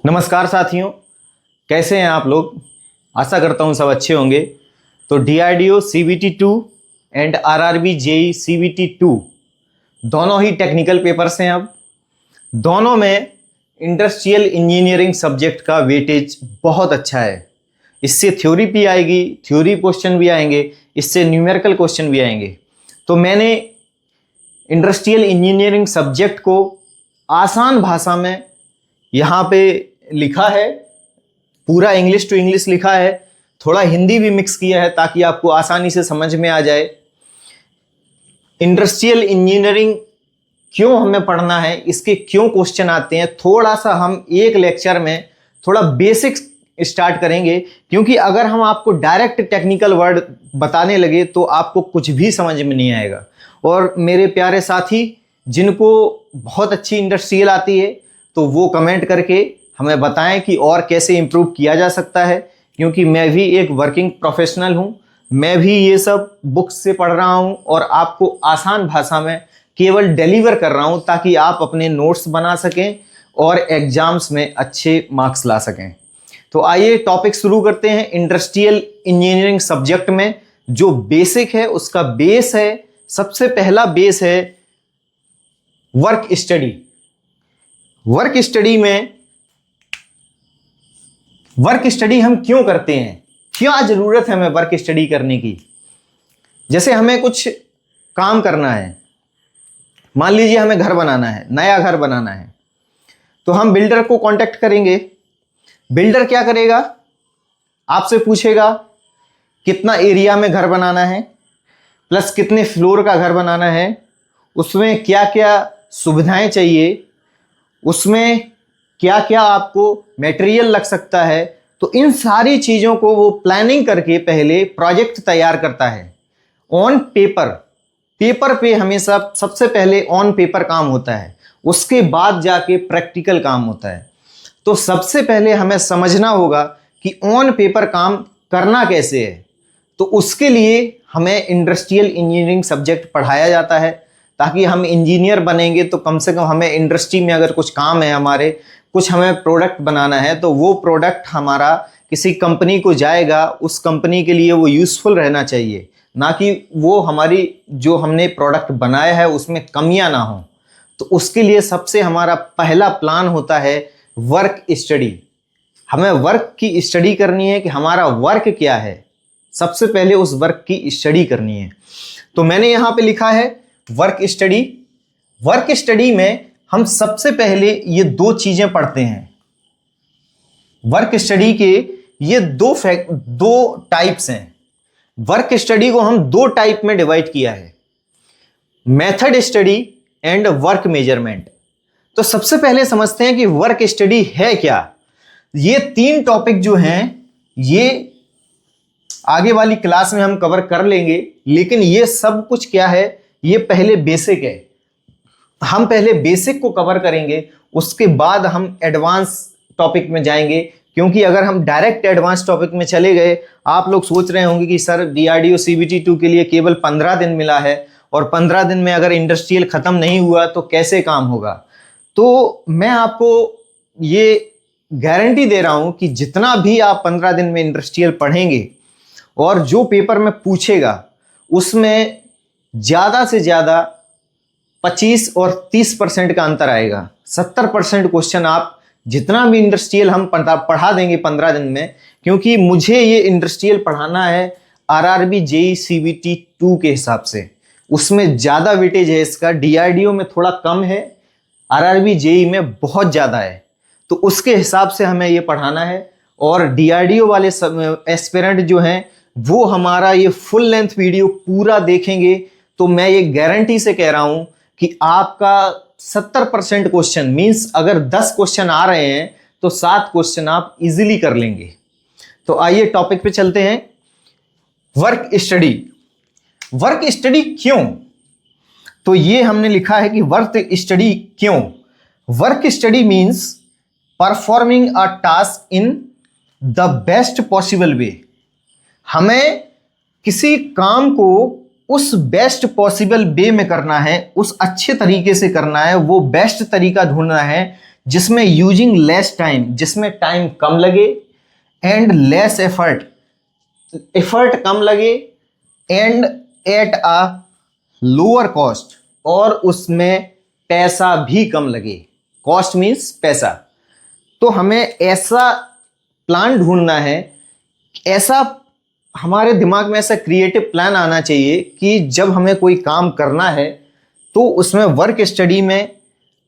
नमस्कार साथियों, कैसे हैं आप लोग। आशा करता हूं सब अच्छे होंगे। तो DRDO CBT2 and RRB JEE CBT2 दोनों ही टेक्निकल पेपर्स हैं। अब दोनों में इंडस्ट्रियल इंजीनियरिंग सब्जेक्ट का वेटेज बहुत अच्छा है। इससे थ्योरी भी आएगी, थ्योरी क्वेश्चन भी आएंगे, इससे न्यूमेरिकल क्वेश्चन भी आएंगे। तो मैंने इंडस्ट्रियल इंजीनियरिंग सब्जेक्ट को आसान भाषा में यहाँ पे लिखा है, पूरा इंग्लिश टू इंग्लिश लिखा है, थोड़ा हिंदी भी मिक्स किया है ताकि आपको आसानी से समझ में आ जाए। इंडस्ट्रियल इंजीनियरिंग क्यों हमें पढ़ना है, इसके क्यों क्वेश्चन आते हैं, थोड़ा सा हम एक लेक्चर में थोड़ा बेसिक स्टार्ट करेंगे। क्योंकि अगर हम आपको डायरेक्ट टेक्निकल वर्ड बताने लगे तो आपको कुछ भी समझ में नहीं आएगा। और मेरे प्यारे साथी जिनको बहुत अच्छी इंडस्ट्रियल आती है तो वो कमेंट करके हमें बताएं कि और कैसे इम्प्रूव किया जा सकता है। क्योंकि मैं भी एक वर्किंग प्रोफेशनल हूँ, मैं भी ये सब बुक्स से पढ़ रहा हूँ और आपको आसान भाषा में केवल डिलीवर कर रहा हूँ ताकि आप अपने नोट्स बना सकें और एग्जाम्स में अच्छे मार्क्स ला सकें। तो आइए टॉपिक शुरू करते हैं। इंडस्ट्रियल इंजीनियरिंग सब्जेक्ट में जो बेसिक है उसका बेस है, सबसे पहला बेस है वर्क स्टडी। वर्क स्टडी हम क्यों करते हैं, क्या जरूरत है हमें वर्क स्टडी करने की। जैसे हमें कुछ काम करना है, मान लीजिए हमें घर बनाना है, नया घर बनाना है, तो हम बिल्डर को कांटेक्ट करेंगे। बिल्डर क्या करेगा, आपसे पूछेगा कितना एरिया में घर बनाना है, प्लस कितने फ्लोर का घर बनाना है, उसमें क्या क्या सुविधाएं चाहिए, उसमें क्या क्या आपको मटेरियल लग सकता है। तो इन सारी चीज़ों को वो प्लानिंग करके पहले प्रोजेक्ट तैयार करता है ऑन पेपर। पेपर पे हमेशा सबसे पहले ऑन पेपर काम होता है, उसके बाद जाके प्रैक्टिकल काम होता है। तो सबसे पहले हमें समझना होगा कि ऑन पेपर काम करना कैसे है। तो उसके लिए हमें इंडस्ट्रियल इंजीनियरिंग सब्जेक्ट पढ़ाया जाता है ताकि हम इंजीनियर बनेंगे तो कम से कम हमें इंडस्ट्री में अगर कुछ काम है, हमारे कुछ हमें प्रोडक्ट बनाना है, तो वो प्रोडक्ट हमारा किसी कंपनी को जाएगा, उस कंपनी के लिए वो यूज़फुल रहना चाहिए, ना कि वो हमारी जो हमने प्रोडक्ट बनाया है उसमें कमियां ना हो। तो उसके लिए सबसे हमारा पहला प्लान होता है वर्क स्टडी। हमें वर्क की स्टडी करनी है कि हमारा वर्क क्या है, सबसे पहले उस वर्क की स्टडी करनी है। तो मैंने यहाँ पे लिखा है वर्क स्टडी। वर्क स्टडी में हम सबसे पहले ये दो चीजें पढ़ते हैं। वर्क स्टडी के ये दो टाइप्स हैं। वर्क स्टडी को हम दो टाइप में डिवाइड किया है, method study and work measurement. तो सबसे पहले समझते हैं कि वर्क स्टडी है क्या। ये तीन टॉपिक जो हैं ये आगे वाली क्लास में हम कवर कर लेंगे, लेकिन ये सब कुछ क्या है, ये पहले बेसिक है। हम पहले बेसिक को कवर करेंगे, उसके बाद हम एडवांस टॉपिक में जाएंगे। क्योंकि अगर हम डायरेक्ट एडवांस टॉपिक में चले गए, आप लोग सोच रहे होंगे कि सर DRDO CBT2 के लिए केवल 15 दिन मिला है और 15 दिन में अगर इंडस्ट्रियल खत्म नहीं हुआ तो कैसे काम होगा। तो मैं आपको ये गारंटी दे रहा हूं कि जितना भी आप 15 दिन में इंडस्ट्रियल पढ़ेंगे और जो पेपर में पूछेगा उसमें ज़्यादा से ज़्यादा 25 और 30% का अंतर आएगा। 70% क्वेश्चन आप जितना भी इंडस्ट्रियल हम पढ़ा देंगे 15 दिन में। क्योंकि मुझे ये इंडस्ट्रियल पढ़ाना है RRB JEE CBT2 के हिसाब से, उसमें ज़्यादा वेटेज है इसका। DRDO में थोड़ा कम है, RRB JEE में बहुत ज़्यादा है। तो उसके हिसाब से हमें ये पढ़ाना है। और DRDO वाले एस्पिरेंट जो हैं वो हमारा ये फुल लेंथ वीडियो पूरा देखेंगे तो मैं ये गारंटी से कह रहा हूं कि आपका 70% क्वेश्चन मींस अगर 10 क्वेश्चन आ रहे हैं तो 7 क्वेश्चन आप इजीली कर लेंगे। तो आइए टॉपिक पे चलते हैं। Work study. वर्क स्टडी क्यों, तो ये हमने लिखा है कि वर्क स्टडी क्यों। Work study means performing a task in the best possible way. हमें किसी काम को उस बेस्ट पॉसिबल वे में करना है, उस अच्छे तरीके से करना है, वो बेस्ट तरीका ढूंढना है जिसमें यूजिंग लेस टाइम, जिसमें टाइम कम लगे, एंड लेस एफर्ट, एफर्ट कम लगे, and at a lower cost, और उसमें पैसा भी कम लगे। कॉस्ट मीन्स पैसा। तो हमें ऐसा प्लान ढूंढना है, ऐसा हमारे दिमाग में ऐसा क्रिएटिव प्लान आना चाहिए कि जब हमें कोई काम करना है तो उसमें वर्क स्टडी में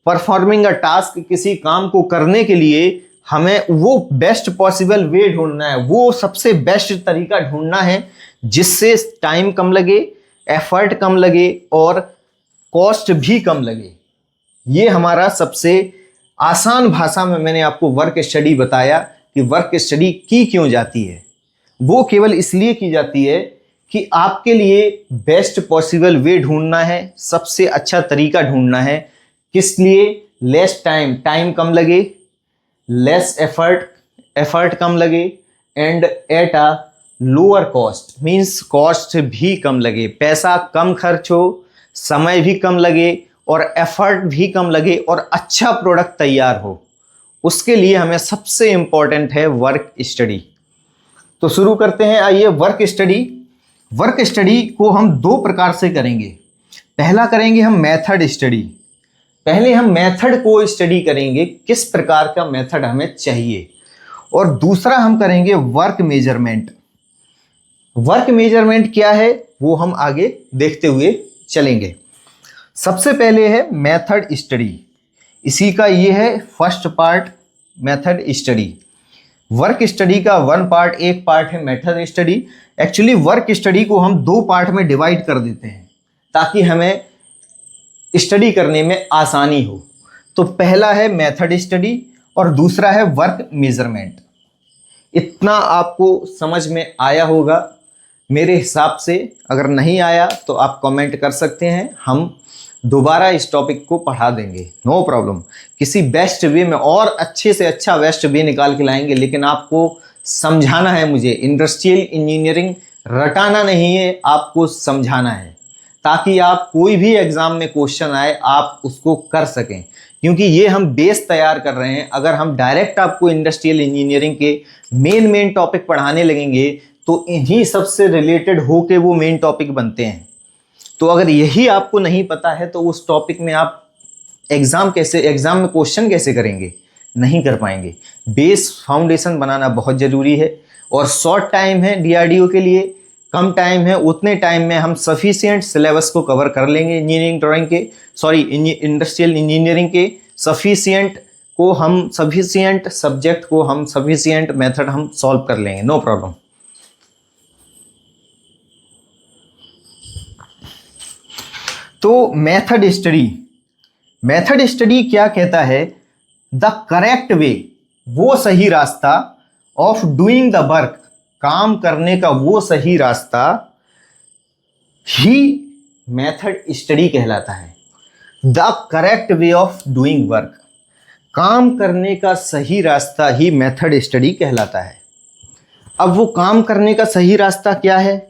परफॉर्मिंग अ टास्क, किसी काम को करने के लिए हमें वो बेस्ट पॉसिबल वे ढूंढना है, वो सबसे बेस्ट तरीका ढूंढना है जिससे टाइम कम लगे, एफर्ट कम लगे और कॉस्ट भी कम लगे। ये हमारा सबसे आसान भाषा में मैंने आपको वर्क स्टडी बताया कि वर्क स्टडी की क्यों जाती है। वो केवल इसलिए की जाती है कि आपके लिए बेस्ट पॉसिबल वे ढूंढना है, सबसे अच्छा तरीका ढूंढना है। किस लिए? लेस टाइम, टाइम कम लगे, लेस एफर्ट, एफर्ट कम लगे, and at a lower cost, means cost भी कम लगे, पैसा कम खर्च हो, समय भी कम लगे और एफर्ट भी कम लगे और अच्छा प्रोडक्ट तैयार हो। उसके लिए हमें सबसे इंपॉर्टेंट है वर्क स्टडी। तो शुरू करते हैं। आइए वर्क स्टडी। वर्क स्टडी को हम दो प्रकार से करेंगे। पहला करेंगे हम मेथड स्टडी। पहले हम मेथड को स्टडी करेंगे, किस प्रकार का मेथड हमें चाहिए, और दूसरा हम करेंगे वर्क मेजरमेंट। वर्क मेजरमेंट क्या है वो हम आगे देखते हुए चलेंगे। सबसे पहले है मेथड स्टडी। इसी का ये है first part, method study. Work study का वन पार्ट, एक पार्ट है method study. Actually work study को हम दो पार्ट में डिवाइड कर देते हैं ताकि हमें स्टडी करने में आसानी हो। तो पहला है मेथड स्टडी और दूसरा है वर्क मेजरमेंट। इतना आपको समझ में आया होगा मेरे हिसाब से। अगर नहीं आया तो आप कमेंट कर सकते हैं, हम दोबारा इस टॉपिक को पढ़ा देंगे, नो प्रॉब्लम। किसी बेस्ट वे में और अच्छे से अच्छा बेस्ट वे निकाल के लाएंगे, लेकिन आपको समझाना है मुझे। इंडस्ट्रियल इंजीनियरिंग रटाना नहीं है, आपको समझाना है ताकि आप कोई भी एग्जाम में क्वेश्चन आए आप उसको कर सकें, क्योंकि ये हम बेस तैयार कर रहे हैं। अगर हम डायरेक्ट आपको इंडस्ट्रियल इंजीनियरिंग के मेन टॉपिक पढ़ाने लगेंगे तो इन्हीं सबसे रिलेटेड होके वो मेन टॉपिक बनते हैं। तो अगर यही आपको नहीं पता है तो उस टॉपिक में आप एग्जाम में क्वेश्चन कैसे करेंगे? नहीं कर पाएंगे। बेस फाउंडेशन बनाना बहुत ज़रूरी है और शॉर्ट टाइम है डीआरडीओ के लिए, कम टाइम है, उतने टाइम में हम सफिशिएंट सिलेबस को कवर कर लेंगे। इंडस्ट्रियल इंजीनियरिंग के सफिशिएंट सब्जेक्ट को हम सफिशिएंट मेथड हम सॉल्व कर लेंगे, नो प्रॉब्लम। तो मेथड स्टडी क्या कहता है? द करेक्ट वे, वो सही रास्ता, ऑफ डूइंग द वर्क, काम करने का वो सही रास्ता ही मेथड स्टडी कहलाता है। The correct way of doing work, काम करने का सही रास्ता ही मेथड स्टडी कहलाता है। अब वो काम करने का सही रास्ता क्या है?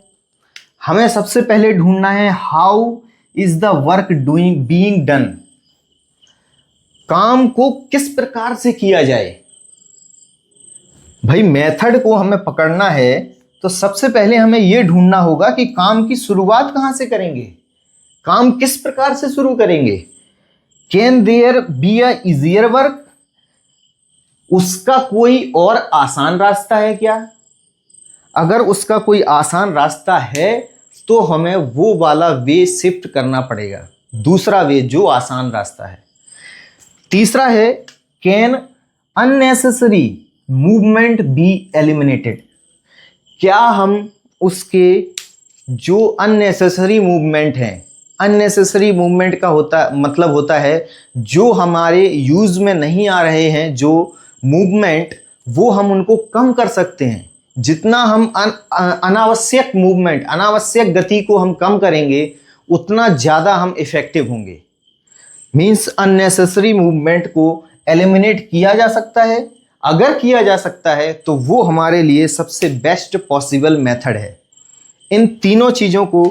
हमें सबसे पहले ढूंढना है how is the work being done. काम को किस प्रकार से किया जाए। भाई मेथड को हमें पकड़ना है तो सबसे पहले हमें यह ढूंढना होगा कि काम की शुरुआत कहां से करेंगे, काम किस प्रकार से शुरू करेंगे। Can there be a easier work, उसका कोई और आसान रास्ता है क्या? अगर उसका कोई आसान रास्ता है तो हमें वो वाला वे शिफ्ट करना पड़ेगा, दूसरा वे जो आसान रास्ता है। तीसरा है can unnecessary movement be eliminated, क्या हम उसके जो अननेसेसरी मूवमेंट हैं, अननेसेसरी मूवमेंट का मतलब होता है जो हमारे यूज में नहीं आ रहे हैं, जो मूवमेंट, वो हम उनको कम कर सकते हैं। जितना हम अनावश्यक मूवमेंट, अनावश्यक गति को हम कम करेंगे उतना ज़्यादा हम इफेक्टिव होंगे। मीन्स अननेसेसरी मूवमेंट को एलिमिनेट किया जा सकता है। अगर किया जा सकता है तो वो हमारे लिए सबसे बेस्ट पॉसिबल मेथड है। इन तीनों चीज़ों को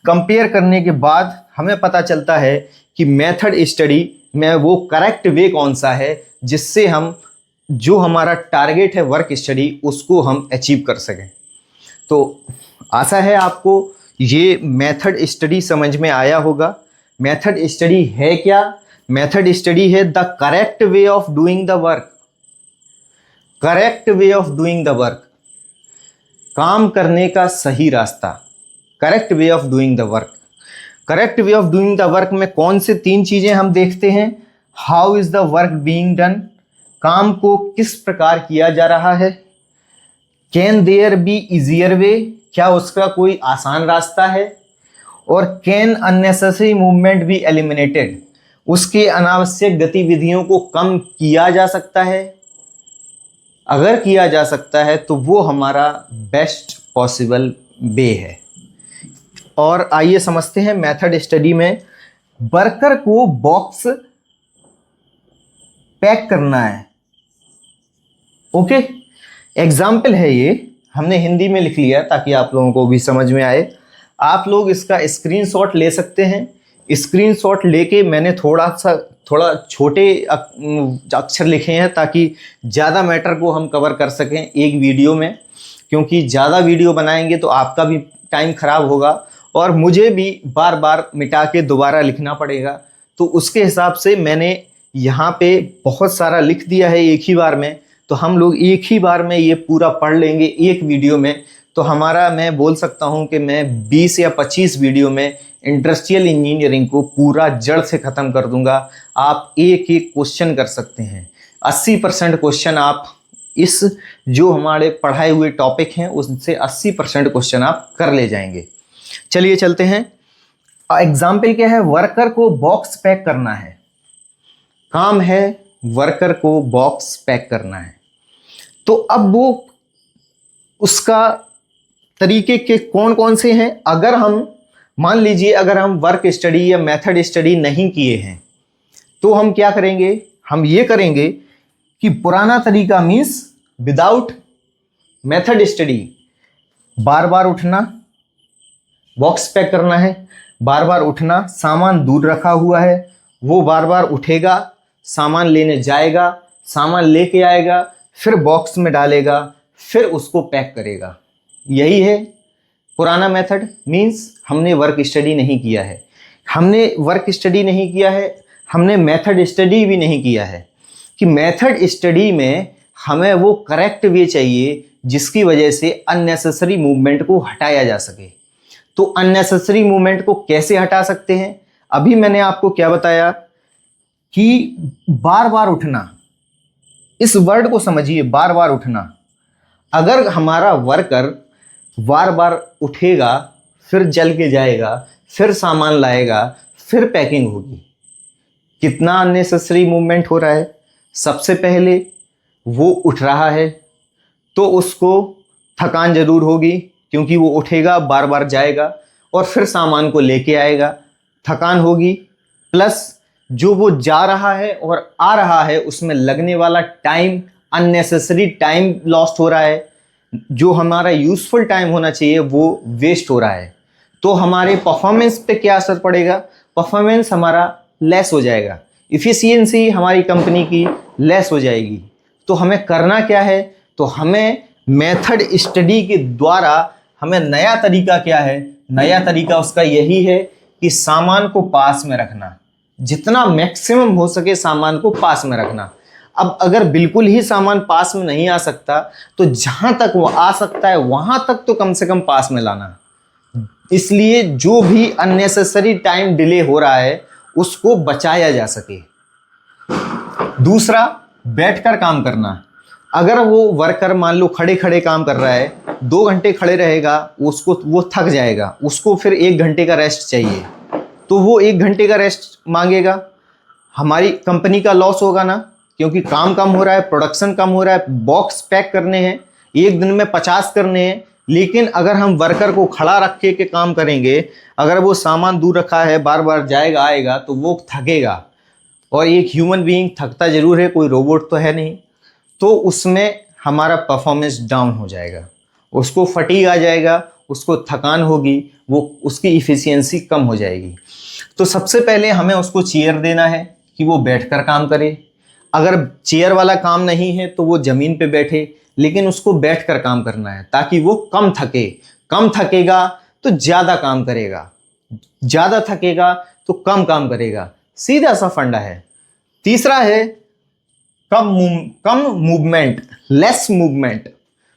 कंपेयर करने के बाद हमें पता चलता है कि मेथड स्टडी में वो करेक्ट वे कौन सा है जिससे हम जो हमारा टारगेट है वर्क स्टडी उसको हम अचीव कर सकें। तो आशा है आपको ये मेथड स्टडी समझ में आया होगा। मेथड स्टडी है क्या? मेथड स्टडी है the correct way of doing the work. Correct way of doing the work, काम करने का सही रास्ता। Correct way of doing the work. Correct way of doing the work में कौन से 3 चीजें हम देखते हैं? How is the work being done, काम को किस प्रकार किया जा रहा है। Can there be easier way, क्या उसका कोई आसान रास्ता है। और can unnecessary movement be eliminated, उसके अनावश्यक गतिविधियों को कम किया जा सकता है। अगर किया जा सकता है तो वो हमारा बेस्ट पॉसिबल वे है। और आइए समझते हैं मेथड स्टडी में वर्कर को बॉक्स पैक करना है। ओके, एग्जाम्पल है ये, हमने हिंदी में लिख लिया ताकि आप लोगों को भी समझ में आए। आप लोग इसका स्क्रीनशॉट ले सकते हैं। स्क्रीनशॉट लेके मैंने थोड़ा छोटे अक्षर लिखे हैं ताकि ज़्यादा मैटर को हम कवर कर सकें एक वीडियो में, क्योंकि ज़्यादा वीडियो बनाएंगे तो आपका भी टाइम ख़राब होगा और मुझे भी बार बार मिटा के दोबारा लिखना पड़ेगा। तो उसके हिसाब से मैंने यहाँ पे बहुत सारा लिख दिया है एक ही बार में। तो हम लोग एक ही बार में ये पूरा पढ़ लेंगे एक वीडियो में। तो हमारा, मैं बोल सकता हूँ कि मैं 20 या 25 वीडियो में इंडस्ट्रियल इंजीनियरिंग को पूरा जड़ से ख़त्म कर दूंगा। आप एक एक क्वेश्चन कर सकते हैं। 80% क्वेश्चन आप इस जो हमारे पढ़ाए हुए टॉपिक हैं उससे 80% क्वेश्चन आप कर ले जाएंगे। चलिए चलते हैं। एग्जाम्पल क्या है? वर्कर को बॉक्स पैक करना है। काम है वर्कर को बॉक्स पैक करना है। तो अब वो उसका तरीके के कौन कौन से हैं? अगर हम मान लीजिए अगर हम वर्क स्टडी या मेथड स्टडी नहीं किए हैं तो हम क्या करेंगे? हम ये करेंगे कि पुराना तरीका मीन्स विदाउट मेथड स्टडी, बार बार उठना, बॉक्स पैक करना है, बार बार उठना, सामान दूर रखा हुआ है, वो बार बार उठेगा, सामान लेने जाएगा, सामान लेके आएगा, फिर बॉक्स में डालेगा, फिर उसको पैक करेगा। यही है पुराना मेथड। मीन्स हमने वर्क स्टडी नहीं किया है। हमने वर्क स्टडी नहीं किया है, हमने मेथड स्टडी भी नहीं किया है। कि मेथड स्टडी में हमें वो करेक्ट वे चाहिए जिसकी वजह से अननेसेसरी मूवमेंट को हटाया जा सके। तो अननेसेसरी मूवमेंट को कैसे हटा सकते हैं? अभी मैंने आपको क्या बताया कि बार बार उठना, इस वर्ड को समझिए, बार बार उठना। अगर हमारा वर्कर बार बार उठेगा, फिर जल के जाएगा, फिर सामान लाएगा, फिर पैकिंग होगी, कितना अननेसेसरी मूवमेंट हो रहा है। सबसे पहले वो उठ रहा है तो उसको थकान जरूर होगी, क्योंकि वो उठेगा, बार बार जाएगा और फिर सामान को लेके आएगा, थकान होगी। प्लस जो वो जा रहा है और आ रहा है उसमें लगने वाला टाइम, अननेसेसरी टाइम लॉस्ट हो रहा है। जो हमारा यूजफुल टाइम होना चाहिए वो वेस्ट हो रहा है। तो हमारे परफॉर्मेंस पे क्या असर पड़ेगा? परफॉर्मेंस हमारा लेस हो जाएगा, इफिशियंसी हमारी कंपनी की लेस हो जाएगी। तो हमें करना क्या है? तो हमें मेथड स्टडी के द्वारा हमें नया तरीका क्या है? नया तरीका उसका यही है कि सामान को पास में रखना, जितना मैक्सिमम हो सके सामान को पास में रखना। अब अगर बिल्कुल ही सामान पास में नहीं आ सकता तो जहां तक वो आ सकता है वहां तक तो कम से कम पास में लाना। इसलिए जो भी अननेसेसरी टाइम डिले हो रहा है उसको बचाया जा सके। दूसरा, बैठकर काम करना। अगर वो वर्कर मान लो खड़े खड़े काम कर रहा है, 2 घंटे खड़े रहेगा, वो थक जाएगा, उसको फिर 1 घंटे का रेस्ट चाहिए, तो वो 1 घंटे का रेस्ट मांगेगा। हमारी कंपनी का लॉस होगा ना, क्योंकि काम कम हो रहा है, प्रोडक्शन कम हो रहा है, बॉक्स पैक करने हैं, एक दिन में 50 करने हैं। लेकिन अगर हम वर्कर को खड़ा रख के काम करेंगे, अगर वो सामान दूर रखा है, बार बार जाएगा आएगा, तो वो थकेगा। और एक ह्यूमन बीइंग थकता जरूर है, कोई रोबोट तो है नहीं। तो उसमें हमारा परफॉर्मेंस डाउन हो जाएगा, उसको फटीग आ जाएगा, उसको थकान होगी, वो उसकी इफिशियंसी कम हो जाएगी। तो सबसे पहले हमें उसको चेयर देना है। कि वो बैठकर काम करे, अगर चेयर वाला काम नहीं है तो वो जमीन पे बैठे, लेकिन उसको बैठकर काम करना है ताकि वो कम थके। कम थकेगा तो ज्यादा काम करेगा, ज्यादा थकेगा तो कम काम करेगा, सीधा सा फंडा है। तीसरा है कम मूवमेंट, लेस मूवमेंट।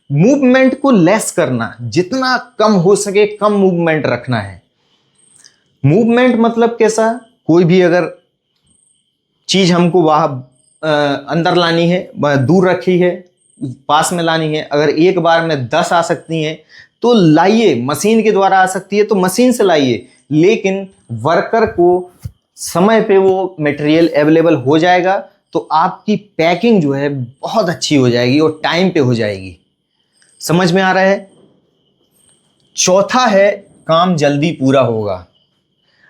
मूवमेंट को लेस करना, जितना कम हो सके कम मूवमेंट रखना है। मूवमेंट मतलब कैसा, कोई भी अगर चीज हमको वहां अंदर लानी है, दूर रखी है, पास में लानी है, अगर एक बार में 10 आ सकती हैं तो लाइए, मशीन के द्वारा आ सकती है तो मशीन से लाइए, लेकिन वर्कर को समय पे वो मटेरियल अवेलेबल हो जाएगा तो आपकी पैकिंग जो है बहुत अच्छी हो जाएगी और टाइम पे हो जाएगी। समझ में आ रहा है। चौथा है काम जल्दी पूरा होगा।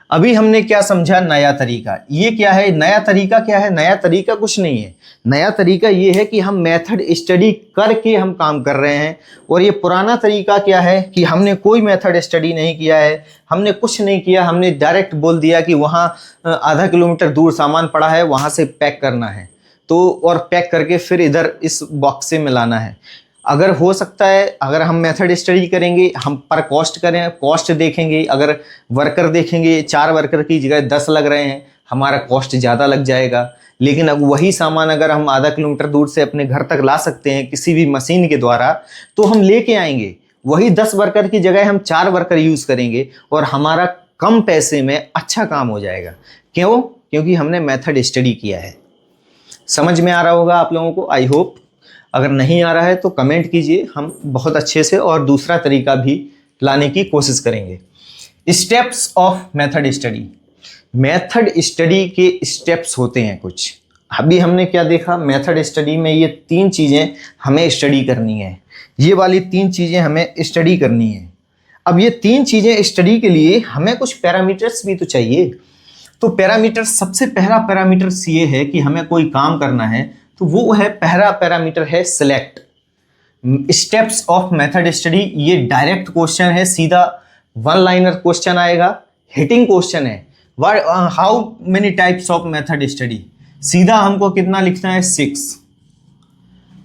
अभी हमने क्या समझा, नया तरीका। ये क्या है, नया तरीका क्या है? नया तरीका कुछ नहीं है, नया तरीका ये है कि हम मेथड स्टडी करके हम काम कर रहे हैं। और ये पुराना तरीका क्या है कि हमने कोई मेथड स्टडी नहीं किया है, हमने कुछ नहीं किया, हमने डायरेक्ट बोल दिया कि वहाँ आधा किलोमीटर दूर सामान पड़ा है, वहाँ से पैक करना है, तो और पैक करके फिर इधर इस बॉक्स से मिलाना है। अगर हो सकता है, अगर हम मेथड स्टडी करेंगे, हम पर कॉस्ट करें, कॉस्ट देखेंगे, अगर वर्कर देखेंगे 4 वर्कर की जगह 10 लग रहे हैं, हमारा कॉस्ट ज़्यादा लग जाएगा। लेकिन अब वही सामान अगर हम आधा किलोमीटर दूर से अपने घर तक ला सकते हैं किसी भी मशीन के द्वारा, तो हम लेके आएंगे। वही 10 वर्कर की जगह हम 4 वर्कर यूज़ करेंगे और हमारा कम पैसे में अच्छा काम हो जाएगा। क्यों? क्योंकि हमने मेथड स्टडी किया है। समझ में आ रहा होगा आप लोगों को, आई होप। अगर नहीं आ रहा है तो कमेंट कीजिए, हम बहुत अच्छे से और दूसरा तरीका भी लाने की कोशिश करेंगे। Steps of method study. Method study के स्टेप्स होते हैं कुछ। अभी हमने क्या देखा, मेथड स्टडी में ये 3 चीज़ें हमें स्टडी करनी है, ये वाली 3 चीज़ें हमें स्टडी करनी है। अब ये 3 चीज़ें स्टडी के लिए हमें कुछ पैरामीटर्स भी तो चाहिए। तो पैरामीटर, सबसे पहला पैरामीटर ये है कि हमें कोई काम करना है, तो वो है, पहला पैरामीटर है select. Steps of method study, ये डायरेक्ट क्वेश्चन है, सीधा 1 लाइनर क्वेश्चन आएगा, हिटिंग क्वेश्चन है। How many types of method study, सीधा हमको कितना लिखना है,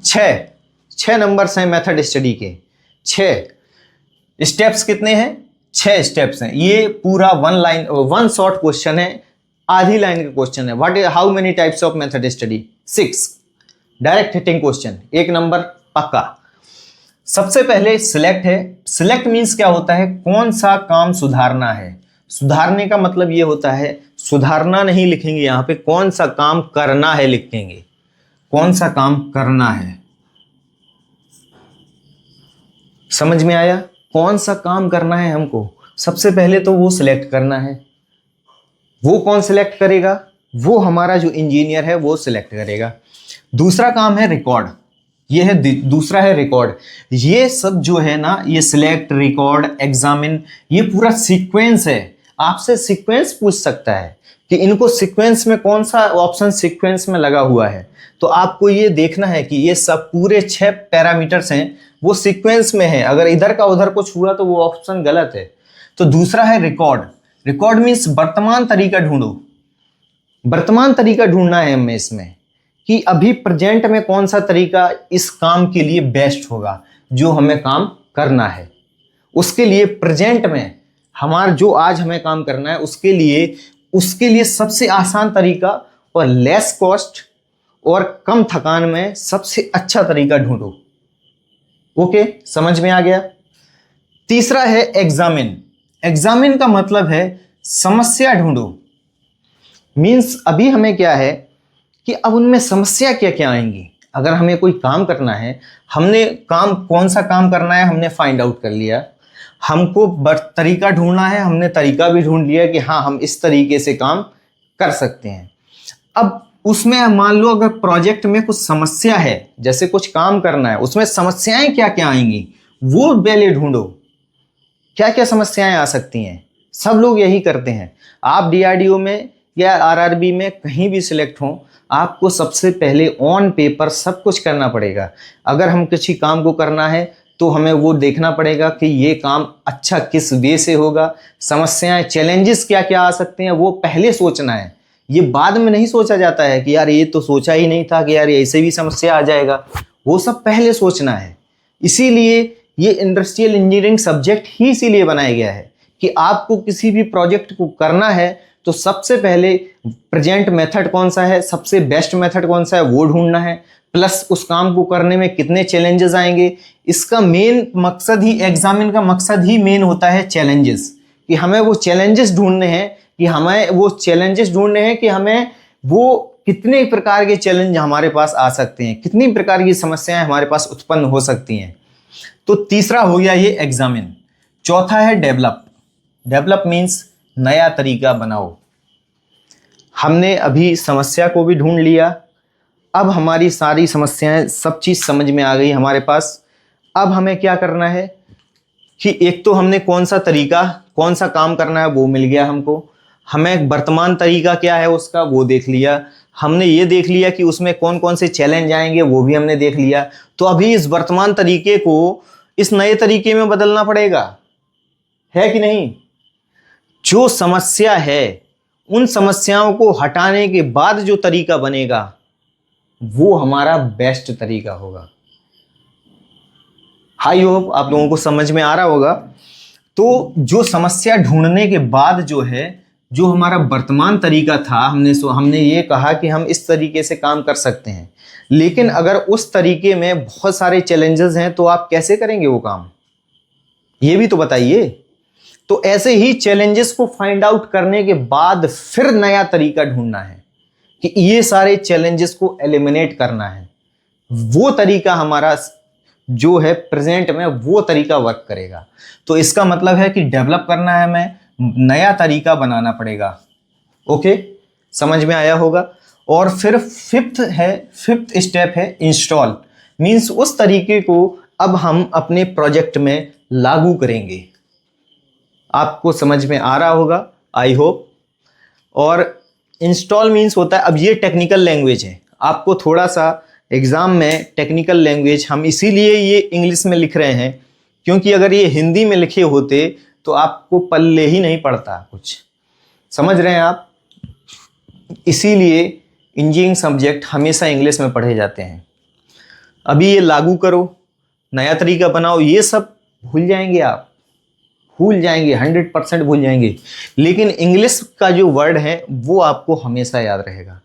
6। 6 नंबर्स हैं मेथड स्टडी के, 6 स्टेप्स कितने हैं, 6 स्टेप्स हैं। ये पूरा 1 शॉर्ट क्वेश्चन है, आधी लाइन का क्वेश्चन है। What, how many types of method study, 6। Direct hitting question, 1 number पक्का। सबसे पहले सिलेक्ट है। सिलेक्ट मीन्स क्या होता है, कौन सा काम सुधारना है। सुधारने का मतलब ये होता है, सुधारना नहीं लिखेंगे यहाँ पे, कौन सा काम करना है लिखेंगे, कौन सा काम करना है। समझ में आया, कौन सा काम करना है हमको, सबसे पहले तो वो सिलेक्ट करना है। वो कौन सिलेक्ट करेगा, वो हमारा जो इंजीनियर है वो सिलेक्ट करेगा। दूसरा काम है रिकॉर्ड, ये है दूसरा है रिकॉर्ड। ये सब जो है ना, ये सिलेक्ट, रिकॉर्ड, एग्जामिन, ये पूरा सीक्वेंस है। आपसे सीक्वेंस पूछ सकता है कि इनको सीक्वेंस में कौन सा ऑप्शन सीक्वेंस में लगा हुआ है, तो आपको ये देखना है कि ये सब पूरे 6 पैरामीटर्स हैं वो सीक्वेंस में है। अगर इधर का उधर कुछ हुआ तो वो ऑप्शन गलत है। तो दूसरा है रिकॉर्ड। रिकॉर्ड मीन्स वर्तमान तरीका ढूंढो, वर्तमान तरीका ढूंढना है हमें इसमें कि अभी प्रेजेंट में कौन सा तरीका इस काम के लिए बेस्ट होगा, जो हमें काम करना है उसके लिए। प्रेजेंट में हमारा जो आज हमें काम करना है उसके लिए सबसे आसान तरीका और लेस कॉस्ट और कम थकान में सबसे अच्छा तरीका ढूंढो। ओके, समझ में आ गया। तीसरा है एग्जामिन। एग्जामिन का मतलब है समस्या ढूंढो। मीन्स अभी हमें क्या है कि अब उनमें समस्या क्या क्या आएंगी। अगर हमें कोई काम करना है, हमने काम, कौन सा काम करना है हमने फाइंड आउट कर लिया, हमको तरीका ढूंढना है, हमने तरीका भी ढूंढ लिया कि हाँ हम इस तरीके से काम कर सकते हैं। अब उसमें मान लो अगर प्रोजेक्ट में कुछ समस्या है, जैसे कुछ काम करना है, उसमें समस्याएं क्या क्या आएंगी वो पहले ढूंढो। क्या क्या समस्याएं आ सकती हैं, सब लोग यही करते हैं। आप डीआरडीओ में या आरआरबी में कहीं भी सिलेक्ट हों, आपको सबसे पहले ऑन पेपर सब कुछ करना पड़ेगा। अगर हम किसी काम को करना है तो हमें वो देखना पड़ेगा कि ये काम अच्छा किस वे से होगा, समस्याएं, चैलेंजेस क्या क्या आ सकते हैं वो पहले सोचना है ये बाद में नहीं सोचा जाता है कि यार ये तो सोचा ही नहीं था कि यार ऐसे भी समस्या आ जाएगा, वो सब पहले सोचना है। इसीलिए ये इंडस्ट्रियल इंजीनियरिंग सब्जेक्ट ही इसीलिए बनाया गया है कि आपको किसी भी प्रोजेक्ट को करना है तो सबसे पहले प्रेजेंट मेथड कौन सा है, सबसे बेस्ट मेथड कौन सा है वो ढूंढना है, प्लस उस काम को करने में कितने चैलेंजेस आएंगे। इसका मेन मकसद ही, एग्जामिन का मकसद ही मेन होता है चैलेंजेस, कि हमें वो चैलेंजेस ढूंढने हैं कि हमें वो कितने प्रकार के चैलेंज हमारे पास आ सकते हैं, कितनी प्रकार की समस्याएं हमारे पास उत्पन्न हो सकती हैं। तो तीसरा हो गया ये एग्जामिन। चौथा है डेवलप। डेवलप मीन्स नया तरीका बनाओ। हमने अभी समस्या को भी ढूंढ लिया, अब हमारी सारी समस्याएं, सब चीज समझ में आ गई हमारे पास। अब हमें क्या करना है कि एक तो हमने कौन सा तरीका, कौन सा काम करना है वो मिल गया हमको, हमें वर्तमान तरीका क्या है उसका वो देख लिया, हमने ये देख लिया कि उसमें कौन कौन से चैलेंज आएंगे वो भी हमने देख लिया। तो अभी इस वर्तमान तरीके को इस नए तरीके में बदलना पड़ेगा, है कि नहीं। जो समस्या है उन समस्याओं को हटाने के बाद जो तरीका बनेगा वो हमारा बेस्ट तरीका होगा। आई होप आप लोगों को समझ में आ रहा होगा। तो जो समस्या ढूंढने के बाद जो है, जो हमारा वर्तमान तरीका था, हमने ये कहा कि हम इस तरीके से काम कर सकते हैं, लेकिन अगर उस तरीके में बहुत सारे चैलेंजेस हैं तो आप कैसे करेंगे वो काम, ये भी तो बताइए। तो ऐसे ही चैलेंजेस को फाइंड आउट करने के बाद फिर नया तरीका ढूंढना है कि ये सारे चैलेंजेस को एलिमिनेट करना है। वो तरीका हमारा जो है प्रेजेंट में वो तरीका वर्क करेगा। तो इसका मतलब है कि डेवलप करना है, हमें नया तरीका बनाना पड़ेगा। ओके, समझ में आया होगा। और फिर फिफ्थ स्टेप है इंस्टॉल। मींस उस तरीके को अब हम अपने प्रोजेक्ट में लागू करेंगे। आपको समझ में आ रहा होगा, आई होप। और इंस्टॉल मीन्स होता है, अब ये टेक्निकल लैंग्वेज है, आपको थोड़ा सा एग्जाम में टेक्निकल लैंग्वेज हम इसीलिए ये इंग्लिश में लिख रहे हैं, क्योंकि अगर ये हिंदी में लिखे होते तो आपको पल्ले ही नहीं पड़ता कुछ, समझ रहे हैं आप। इसीलिए इंजीनियरिंग सब्जेक्ट हमेशा इंग्लिश में पढ़े जाते हैं। अभी ये लागू करो, नया तरीका बनाओ, ये सब भूल जाएंगे आप, भूल जाएंगे, 100% भूल जाएंगे। लेकिन इंग्लिश का जो वर्ड है वो आपको हमेशा याद रहेगा।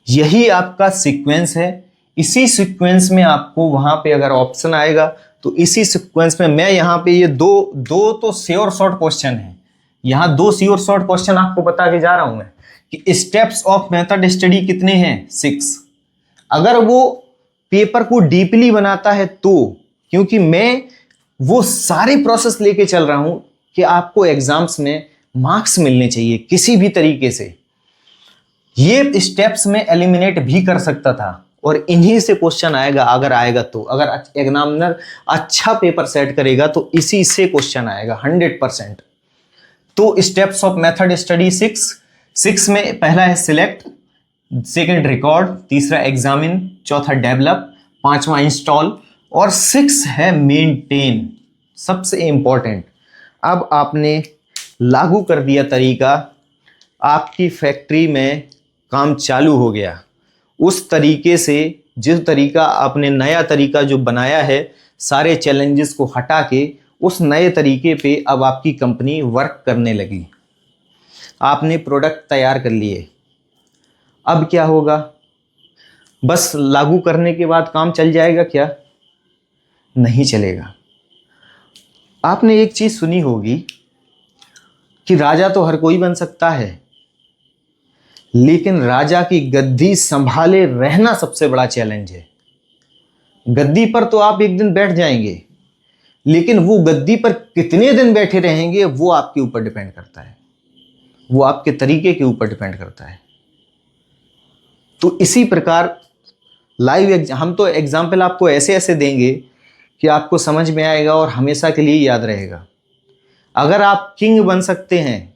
यही आपका सीक्वेंस है। इसी सीक्वेंस में आपको वहां पे अगर ऑप्शन आएगा तो इसी सीक्वेंस में मैं यहाँ पे ये दो तो श्योर शॉर्ट क्वेश्चन है, यहाँ 2 श्योर शॉर्ट क्वेश्चन आपको बता के जा रहा हूं मैं कि स्टेप्स ऑफ मेथड स्टडी कितने हैं, 6। अगर वो पेपर को डीपली बनाता है तो, क्योंकि मैं वो सारे प्रोसेस लेके चल रहा हूं कि आपको एग्जाम्स में मार्क्स मिलने चाहिए किसी भी तरीके से। ये स्टेप्स में एलिमिनेट भी कर सकता था और इन्हीं से क्वेश्चन आएगा, अगर आएगा तो, अगर एग्जामिनर अच्छा पेपर सेट करेगा तो इसी से क्वेश्चन आएगा 100%। तो स्टेप्स ऑफ मेथड स्टडी 6 में पहला है सिलेक्ट, सेकंड रिकॉर्ड, तीसरा एग्जामिन, चौथा डेवलप, पांचवा इंस्टॉल और 6 है मेंटेन, सबसे इंपॉर्टेंट। अब आपने लागू कर दिया तरीका, आपकी फैक्ट्री में काम चालू हो गया। उस तरीके से, जिस तरीका आपने नया तरीका जो बनाया है, सारे चैलेंजेस को हटा के उस नए तरीके पे अब आपकी कंपनी वर्क करने लगी। आपने प्रोडक्ट तैयार कर लिए। अब क्या होगा, बस लागू करने के बाद काम चल जाएगा क्या? नहीं चलेगा। आपने एक चीज सुनी होगी कि राजा तो हर कोई बन सकता है, लेकिन राजा की गद्दी संभाले रहना सबसे बड़ा चैलेंज है। गद्दी पर तो आप एक दिन बैठ जाएंगे, लेकिन वो गद्दी पर कितने दिन बैठे रहेंगे वो आपके ऊपर डिपेंड करता है, वो आपके तरीके के ऊपर डिपेंड करता है। तो इसी प्रकार लाइव हम तो एग्जाम्पल आपको ऐसे ऐसे देंगे कि आपको समझ में आएगा और हमेशा के लिए याद रहेगा। अगर आप किंग बन सकते हैं,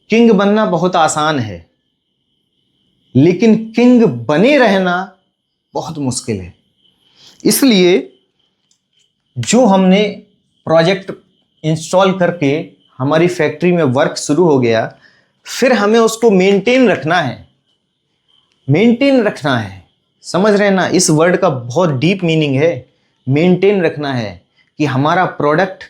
किंग बनना बहुत आसान है, लेकिन किंग बने रहना बहुत मुश्किल है। इसलिए जो हमने प्रोजेक्ट इंस्टॉल करके हमारी फैक्ट्री में वर्क शुरू हो गया, फिर हमें उसको मेंटेन रखना है, मेंटेन रखना है। समझ रहे हैं ना, इस वर्ड का बहुत डीप मीनिंग है। मेंटेन रखना है कि हमारा प्रोडक्ट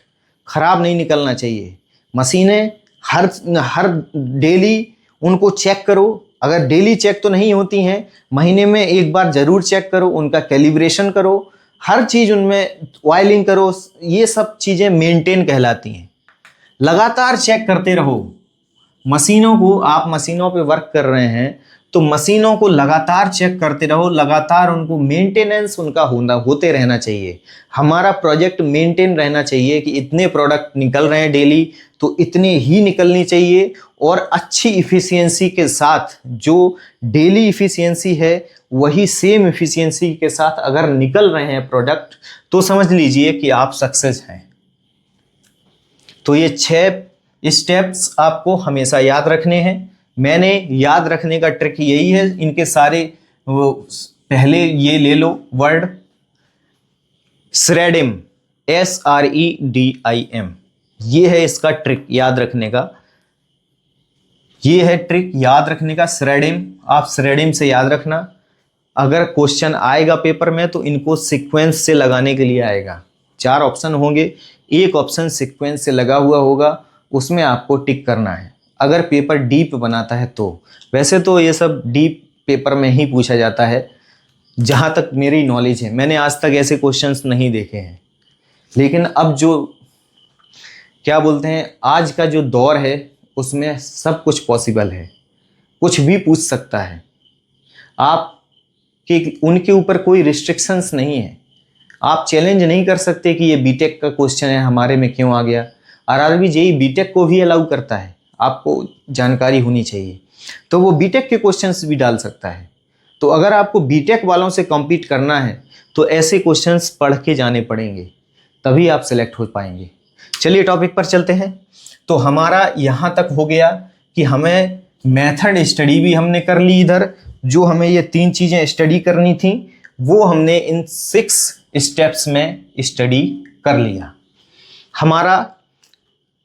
खराब नहीं निकलना चाहिए। मशीनें हर हर डेली उनको चेक करो। अगर डेली चेक तो नहीं होती हैं, महीने में एक बार जरूर चेक करो, उनका कैलिब्रेशन करो, हर चीज उनमें ऑयलिंग करो। ये सब चीजें मेंटेन कहलाती हैं। लगातार चेक करते रहो मशीनों को। आप मशीनों पे वर्क कर रहे हैं तो मशीनों को लगातार चेक करते रहो, लगातार उनको मेंटेनेंस उनका होते रहना चाहिए। हमारा प्रोजेक्ट मेंटेन रहना चाहिए कि इतने प्रोडक्ट निकल रहे हैं डेली तो इतने ही निकलनी चाहिए, और अच्छी इफ़िशियंसी के साथ, जो डेली इफ़िशियंसी है वही सेम इफ़िशियंसी के साथ अगर निकल रहे हैं प्रोडक्ट, तो समझ लीजिए कि आप सक्सेस हैं। तो ये 6 स्टेप्स आपको हमेशा याद रखने हैं। मैंने याद रखने का ट्रिक यही है, इनके सारे पहले ये ले लो वर्ड SREDIM, SREDIM, ये है इसका ट्रिक याद रखने का। ये है ट्रिक याद रखने का SREDIM। आप SREDIM से याद रखना। अगर क्वेश्चन आएगा पेपर में तो इनको सीक्वेंस से लगाने के लिए आएगा। 4 ऑप्शन होंगे, एक ऑप्शन सीक्वेंस से लगा हुआ होगा, उसमें आपको टिक करना है। अगर पेपर डीप बनाता है तो, वैसे तो ये सब डीप पेपर में ही पूछा जाता है जहाँ तक मेरी नॉलेज है। मैंने आज तक ऐसे क्वेश्चंस नहीं देखे हैं, लेकिन अब जो क्या बोलते हैं, आज का जो दौर है उसमें सब कुछ पॉसिबल है, कुछ भी पूछ सकता है। आप कि उनके ऊपर कोई रिस्ट्रिक्शंस नहीं है। आप चैलेंज नहीं कर सकते कि ये बीटेक का क्वेश्चन है, हमारे में क्यों आ गया। आरआरबी जेईई बीटेक को भी अलाउ करता है, आपको जानकारी होनी चाहिए, तो वो बीटेक के क्वेश्चंस भी डाल सकता है। तो अगर आपको बीटेक वालों से कम्पीट करना है तो ऐसे क्वेश्चंस पढ़ के जाने पड़ेंगे, तभी आप सिलेक्ट हो पाएंगे। चलिए टॉपिक पर चलते हैं। तो हमारा यहाँ तक हो गया कि हमें मेथड स्टडी भी हमने कर ली। इधर जो हमें ये 3 चीज़ें स्टडी करनी थी वो हमने इन 6 स्टेप्स में स्टडी कर लिया। हमारा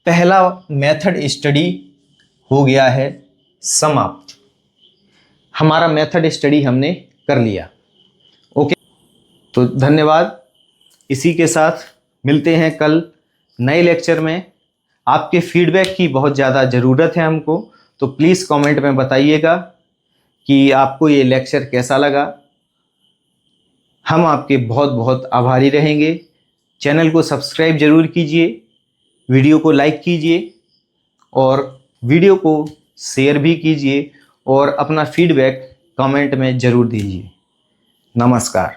पहला मेथड स्टडी हो गया है समाप्त। हमारा मेथड स्टडी हमने कर लिया। ओके, तो धन्यवाद। इसी के साथ मिलते हैं कल नए लेक्चर में। आपके फीडबैक की बहुत ज़्यादा ज़रूरत है हमको, तो प्लीज़ कमेंट में बताइएगा कि आपको ये लेक्चर कैसा लगा। हम आपके बहुत बहुत आभारी रहेंगे। चैनल को सब्सक्राइब जरूर कीजिए, वीडियो को लाइक कीजिए और वीडियो को शेयर भी कीजिए, और अपना फीडबैक कमेंट में ज़रूर दीजिए। नमस्कार।